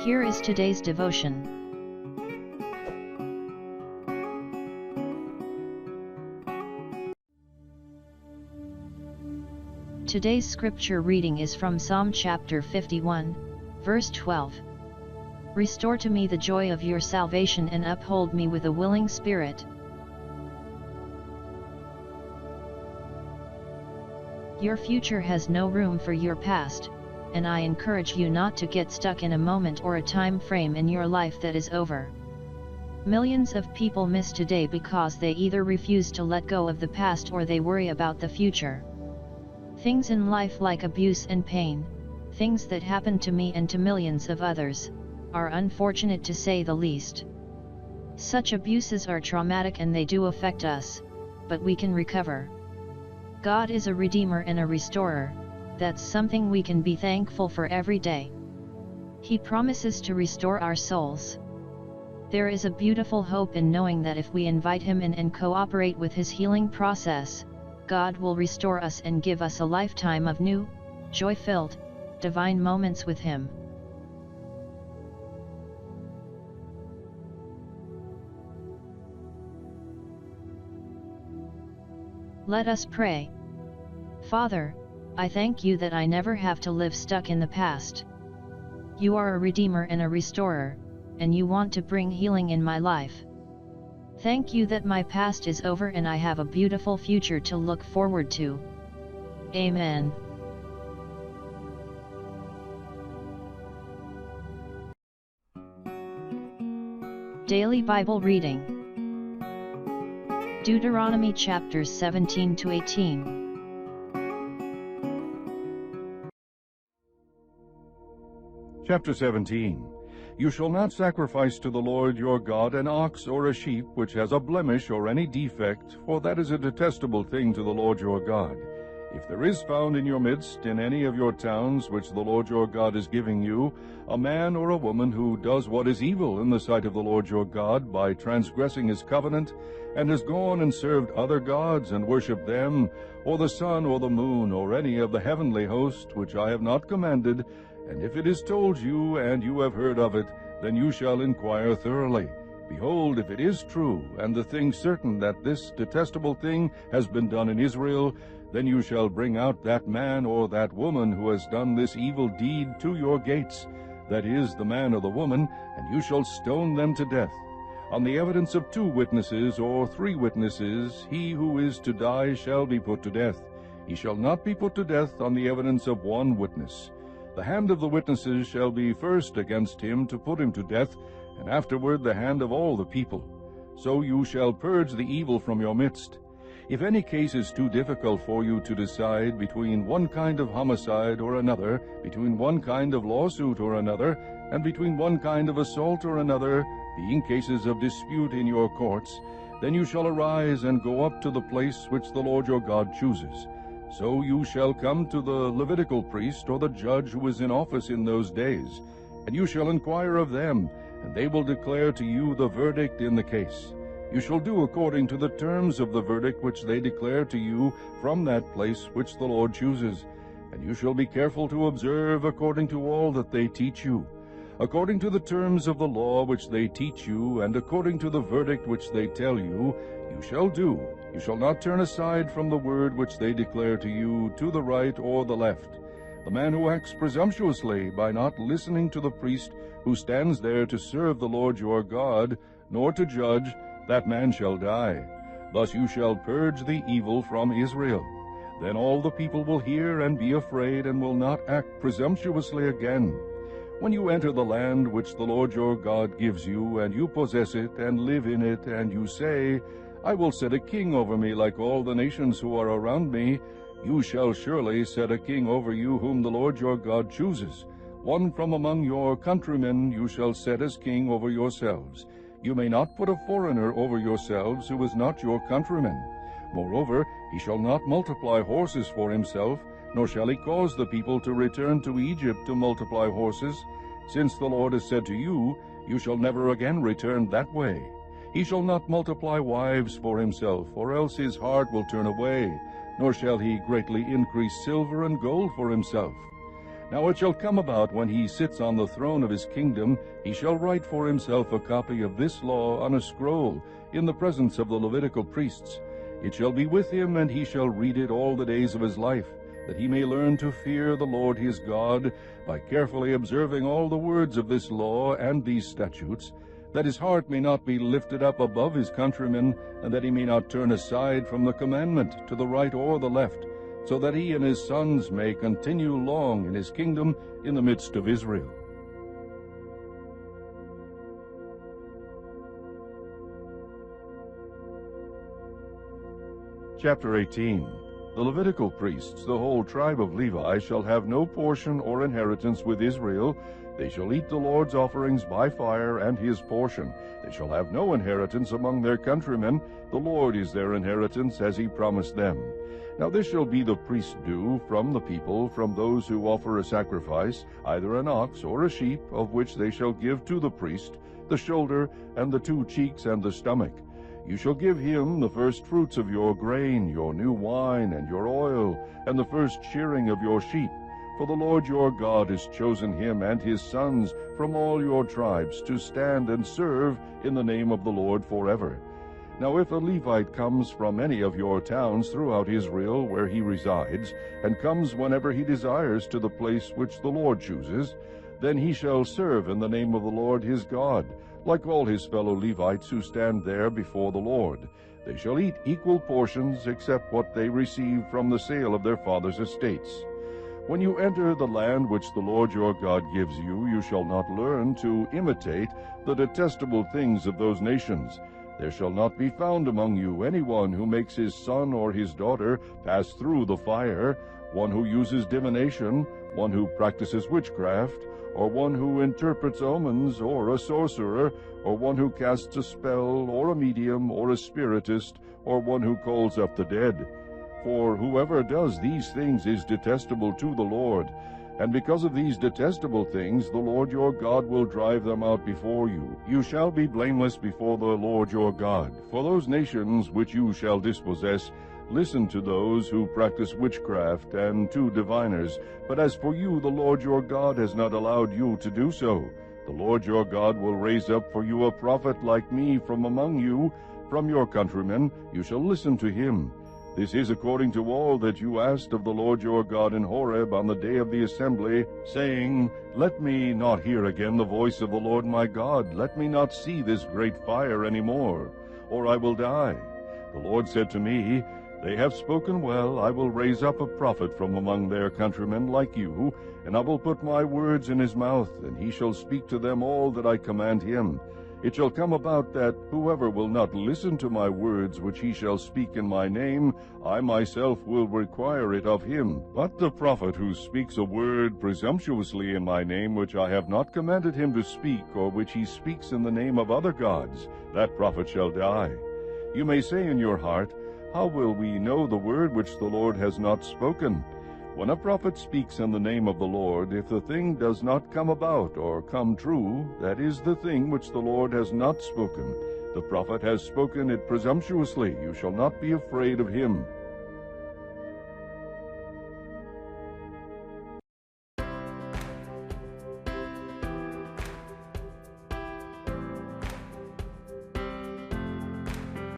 Here is today's devotion. Today's scripture reading is from Psalm chapter 51, verse 12. Restore to me the joy of your salvation and uphold me with a willing spirit. Your future has no room for your past, and I encourage you not to get stuck in a moment or a time frame in your life that is over. Millions of people miss today because they either refuse to let go of the past or they worry about the future. Things in life like abuse and pain, things that happened to me and to millions of others, are unfortunate to say the least. Such abuses are traumatic and they do affect us, but we can recover. God is a redeemer and a restorer. That's something we can be thankful for every day. He promises to restore our souls. There is a beautiful hope in knowing that if we invite Him in and cooperate with His healing process, God will restore us and give us a lifetime of new, joy-filled, divine moments with Him. Let us pray. Father, I thank you that I never have to live stuck in the past. You are a redeemer and a restorer, and you want to bring healing in my life. Thank you that my past is over and I have a beautiful future to look forward to. Amen. Daily Bible Reading. Deuteronomy chapters 17 to 18. Chapter 17. You shall not sacrifice to the Lord your God an ox or a sheep which has a blemish or any defect, for that is a detestable thing to the Lord your God. If there is found in your midst, in any of your towns which the Lord your God is giving you, a man or a woman who does what is evil in the sight of the Lord your God by transgressing his covenant, and has gone and served other gods and worshipped them, or the sun or the moon, or any of the heavenly host which I have not commanded, and if it is told you, and you have heard of it, then you shall inquire thoroughly. Behold, if it is true, and the thing certain that this detestable thing has been done in Israel, then you shall bring out that man or that woman who has done this evil deed to your gates, that is, the man or the woman, and you shall stone them to death. On the evidence of 2 witnesses or 3 witnesses, he who is to die shall be put to death. He shall not be put to death on the evidence of 1 witness. The hand of the witnesses shall be first against him to put him to death, and afterward the hand of all the people. So you shall purge the evil from your midst. If any case is too difficult for you to decide between one kind of homicide or another, between one kind of lawsuit or another, and between one kind of assault or another, being cases of dispute in your courts, then you shall arise and go up to the place which the Lord your God chooses. So you shall come to the Levitical priest or the judge who is in office in those days, and you shall inquire of them, and they will declare to you the verdict in the case. You shall do according to the terms of the verdict which they declare to you from that place which the Lord chooses, and you shall be careful to observe according to all that they teach you. According to the terms of the law which they teach you, and according to the verdict which they tell you, you shall do. You shall not turn aside from the word which they declare to you, to the right or the left. The man who acts presumptuously by not listening to the priest who stands there to serve the Lord your God, nor to judge, that man shall die. Thus you shall purge the evil from Israel. Then all the people will hear and be afraid, and will not act presumptuously again. When you enter the land which the Lord your God gives you, and you possess it, and live in it, and you say, I will set a king over me like all the nations who are around me, you shall surely set a king over you whom the Lord your God chooses. One from among your countrymen you shall set as king over yourselves. You may not put a foreigner over yourselves who is not your countryman. Moreover, he shall not multiply horses for himself, nor shall he cause the people to return to Egypt to multiply horses, since the Lord has said to you, you shall never again return that way. He shall not multiply wives for himself, or else his heart will turn away, nor shall he greatly increase silver and gold for himself. Now it shall come about, when he sits on the throne of his kingdom, he shall write for himself a copy of this law on a scroll, in the presence of the Levitical priests. It shall be with him, and he shall read it all the days of his life, that he may learn to fear the Lord his God, by carefully observing all the words of this law and these statutes, that his heart may not be lifted up above his countrymen, and that he may not turn aside from the commandment to the right or the left, so that he and his sons may continue long in his kingdom in the midst of Israel. Chapter 18. The Levitical priests, the whole tribe of Levi, shall have no portion or inheritance with Israel. They shall eat the Lord's offerings by fire, and his portion. They shall have no inheritance among their countrymen. The Lord is their inheritance, as he promised them. Now this shall be the priest's due from the people, from those who offer a sacrifice, either an ox or a sheep, of which they shall give to the priest the shoulder, and the 2 cheeks, and the stomach. You shall give him the first fruits of your grain, your new wine, and your oil, and the first shearing of your sheep. For the Lord your God has chosen him and his sons from all your tribes to stand and serve in the name of the Lord forever. Now if a Levite comes from any of your towns throughout Israel where he resides, and comes whenever he desires to the place which the Lord chooses, then he shall serve in the name of the Lord his God, like all his fellow Levites who stand there before the Lord. They shall eat equal portions, except what they receive from the sale of their father's estates. When you enter the land which the Lord your God gives you, you shall not learn to imitate the detestable things of those nations. There shall not be found among you anyone who makes his son or his daughter pass through the fire, one who uses divination, one who practices witchcraft, or one who interprets omens, or a sorcerer, or one who casts a spell, or a medium, or a spiritist, or one who calls up the dead. For whoever does these things is detestable to the Lord. And because of these detestable things, the Lord your God will drive them out before you. You shall be blameless before the Lord your God. For those nations which you shall dispossess, listen to those who practice witchcraft and to diviners. But as for you, the Lord your God has not allowed you to do so. The Lord your God will raise up for you a prophet like me from among you, from your countrymen. You shall listen to him. This is according to all that you asked of the Lord your God in Horeb on the day of the assembly, saying, Let me not hear again the voice of the Lord my God. Let me not see this great fire any more, or I will die. The Lord said to me, They have spoken well. I will raise up a prophet from among their countrymen like you, and I will put my words in his mouth, and he shall speak to them all that I command him. It shall come about that whoever will not listen to my words which he shall speak in my name, I myself will require it of him. But the prophet who speaks a word presumptuously in my name which I have not commanded him to speak, or which he speaks in the name of other gods, that prophet shall die. You may say in your heart, How will we know the word which the Lord has not spoken? When a prophet speaks in the name of the Lord, if the thing does not come about or come true, that is the thing which the Lord has not spoken. The prophet has spoken it presumptuously. You shall not be afraid of him.